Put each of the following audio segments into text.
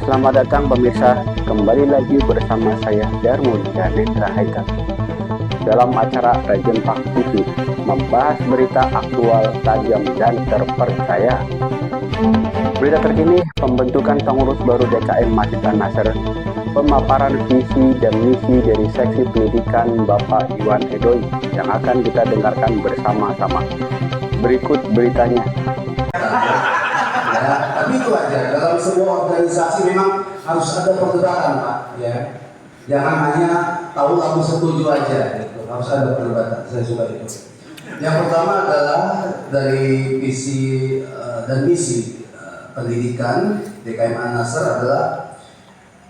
Selamat datang pemirsa, kembali lagi bersama saya Darmun dan Nendra Haikal dalam acara Region Pak TV, membahas berita aktual, tajam, dan terpercaya. Berita terkini, pembentukan pengurus baru DKM Masjid An-Nasr, pemaparan visi dan misi dari Seksi Pendidikan Bapak Iwan Edoi yang akan kita dengarkan bersama-sama. Berikut beritanya. Ya, tapi itu aja. Dalam sebuah organisasi memang harus ada perdebatan, Pak. Ya, jangan hanya tahu lalu setuju aja. Gitu. Harus ada perdebatan. Saya suka itu. Yang pertama adalah dari visi dan misi pendidikan DKM An-Nasr adalah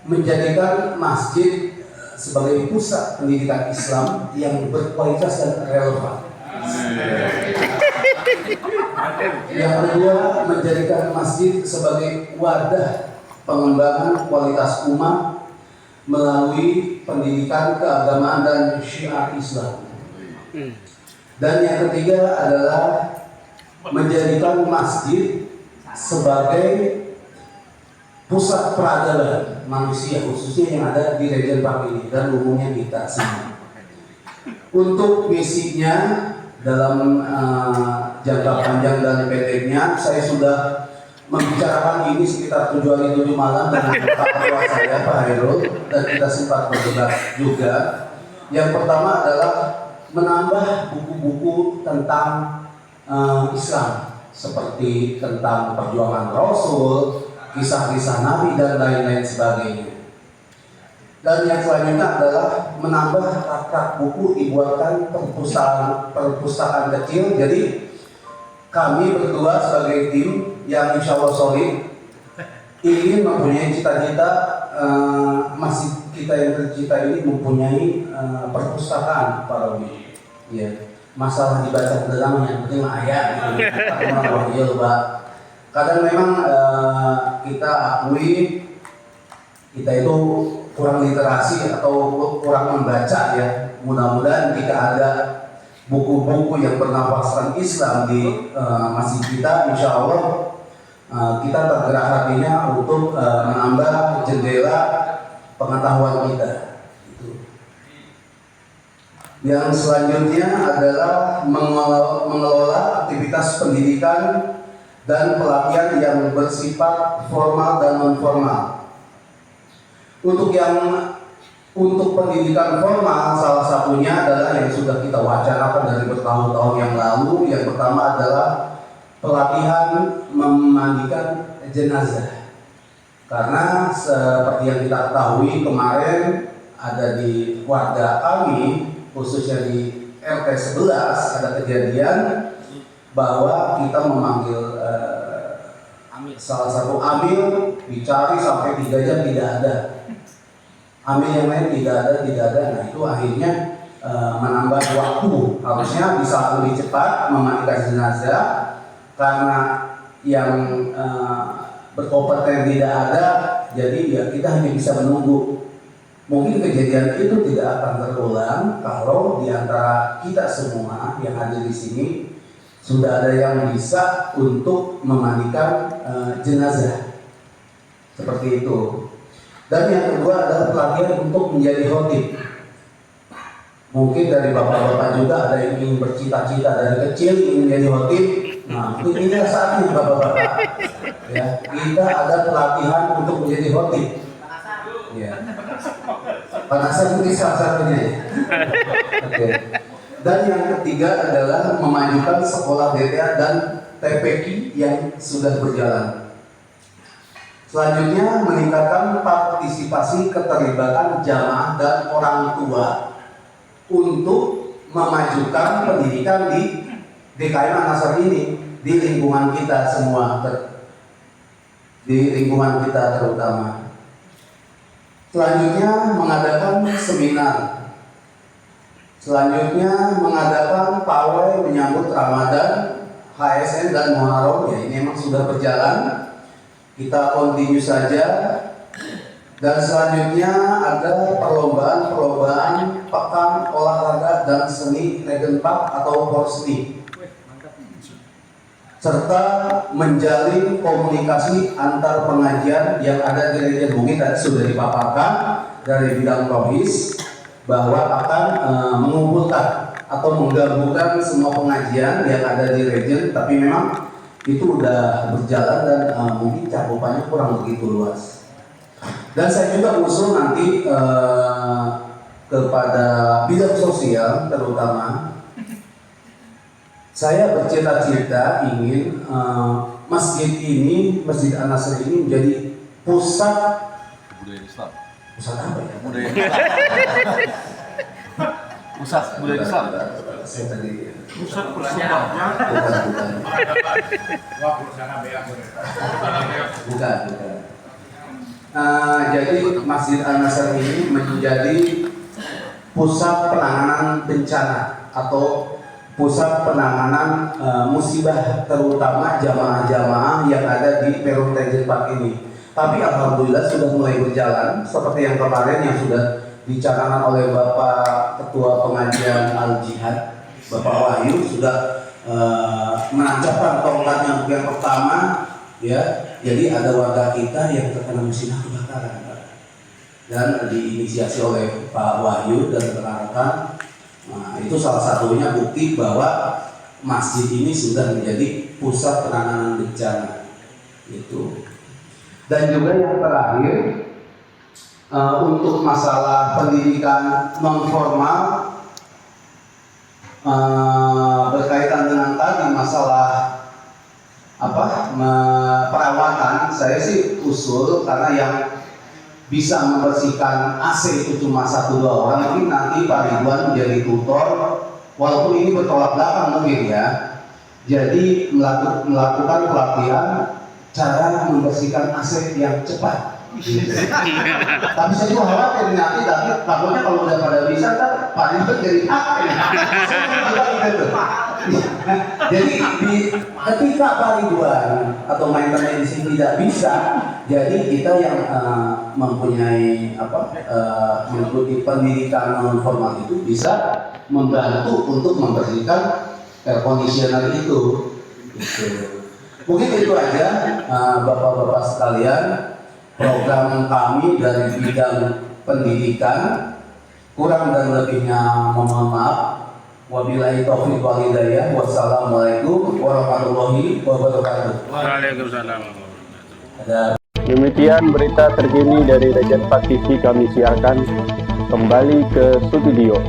menjadikan masjid sebagai pusat pendidikan Islam yang berkualitas dan relevan. Yang kedua, menjadikan masjid sebagai wadah pengembangan kualitas umat melalui pendidikan keagamaan dan syiar Islam. Dan yang ketiga adalah menjadikan masjid sebagai pusat peradaban manusia, khususnya yang ada di Region Pak ini dan umumnya kita semua. Untuk misinya dalam jangka panjang dan pendeknya, saya sudah membicarakan ini sekitar 7 hari 7 malam dengan Pak Ketua saya, Pak Hairul, dan kita sempat berdebat juga. Yang pertama adalah menambah buku-buku tentang Islam, seperti tentang perjuangan Rasul, kisah-kisah Nabi, dan lain-lain sebagainya. Dan yang selanjutnya adalah menambah rak-rak buku, dibuatkan perpustakaan kecil. Jadi kami berdua sebagai tim yang insya Allah solid ingin mempunyai cita-cita masjid kita yang tercipta ini mempunyai perpustakaan Pak Robi. Ya, masalah dibaca dalam yang penting ayat gitu. Kadang memang kita akui kita itu kurang literasi atau kurang membaca ya. Mudah-mudahan jika ada buku-buku yang bernafaskan Islam di masjid kita, insya Allah kita tergerak hatinya untuk menambah jendela pengetahuan kita. Yang selanjutnya adalah mengelola aktivitas pendidikan dan pelatihan yang bersifat formal dan non formal. Untuk pendidikan formal, salah satunya adalah yang sudah kita wacanakan dari bertahun-tahun yang lalu. Yang pertama adalah pelatihan memandikan jenazah. Karena seperti yang kita ketahui kemarin ada di warga kami, khususnya di RT 11 ada kejadian bahwa kita memanggil salah satu amil, dicari sampai 3 jam tidak ada. Amil yang lain tidak ada. Nah itu akhirnya menambah waktu. Harusnya bisa lebih cepat memandikan jenazah karena yang berkompeten tidak ada. Jadi ya kita hanya bisa menunggu. Mungkin kejadian itu tidak akan terulang kalau di antara kita semua yang hadir di sini sudah ada yang bisa untuk memandikan jenazah. Seperti itu. Dan yang kedua adalah pelatihan untuk menjadi khotib. Mungkin dari bapak-bapak juga ada yang ingin bercita-cita dari kecil ingin menjadi khotib. Nah, ini saatnya bapak-bapak. Ya, kita ada pelatihan untuk menjadi khotib. Ya. Panasan ini salah satunya. Oke. Dan yang ketiga adalah memajukan sekolah DTA dan TPQ yang sudah berjalan. Selanjutnya meningkatkan partisipasi keterlibatan jamaah dan orang tua untuk memajukan pendidikan di DKM An-Nasr ini di lingkungan kita semua, di lingkungan kita terutama. Selanjutnya mengadakan seminar. Selanjutnya mengadakan pawai menyambut Ramadan, HSN dan Muharram. Ya, ini memang sudah berjalan. Kita continue saja. Dan selanjutnya ada perlombaan pekan olahraga dan seni Region Pak atau Porsni. serta menjalin komunikasi antar pengajian yang ada di Rajen Bukit. Tadi sudah dipaparkan dari bidang rohis bahwa akan mengumpulkan atau menggabungkan semua pengajian yang ada di Rajen, tapi memang itu udah berjalan dan mungkin cakupannya kurang begitu luas. Dan saya juga usul nanti kepada bidang sosial terutama, saya bercita-cita ingin masjid ini, Masjid An-Nasr ini menjadi pusat budaya Islam. Pusat apa ya? Budaya pusat budaya Islam. Saya tadi Pusat peradabannya. Bukan. Jadi Masjid An-Nasr ini menjadi pusat penanganan bencana atau pusat penanganan musibah, terutama jamaah-jamaah yang ada di Perum Rajen Park ini. Tapi alhamdulillah sudah mulai berjalan seperti yang kemarin yang sudah dicanangkan oleh Bapak Ketua Pengajian Al-Jihad, Bapak Wahyu, sudah menancapkan tongkatnya untuk yang pertama, ya. Jadi ada warga kita yang terkena musibah kebakaran, dan diinisiasi oleh Pak Wahyu dan rekan-rekan. Nah, itu salah satunya bukti bahwa masjid ini sudah menjadi pusat penanganan bencana itu. Dan juga yang terakhir, untuk masalah pendidikan non formal berkaitan dengan tadi masalah perawatan, saya sih usul karena yang bisa membersihkan AC itu cuma 1-2 orang, mungkin nanti Pak Ridwan menjadi tutor, walaupun ini bertolak belakang mungkin ya. Jadi melakukan pelatihan cara membersihkan AC yang cepat. Tapi saya juga khawatir nanti takutnya kalau udah pada bisa kan Pak Ridwan jadi jadi ketika Pak Ridwan atau maintenance tidak bisa, jadi kita yang mempunyai mengikuti pendidikan non formal itu bisa membantu untuk membersihkan air conditioner itu. Mungkin itu aja bapak-bapak sekalian program kami dari bidang pendidikan. Kurang dan lebihnya mohon maaf. Wabillahi taufiq wal hidayah. Wassalamualaikum warahmatullahi wabarakatuh. Waalaikumsalam. Demikian berita terkini dari Rajen Park TV kami siarkan kembali ke studio.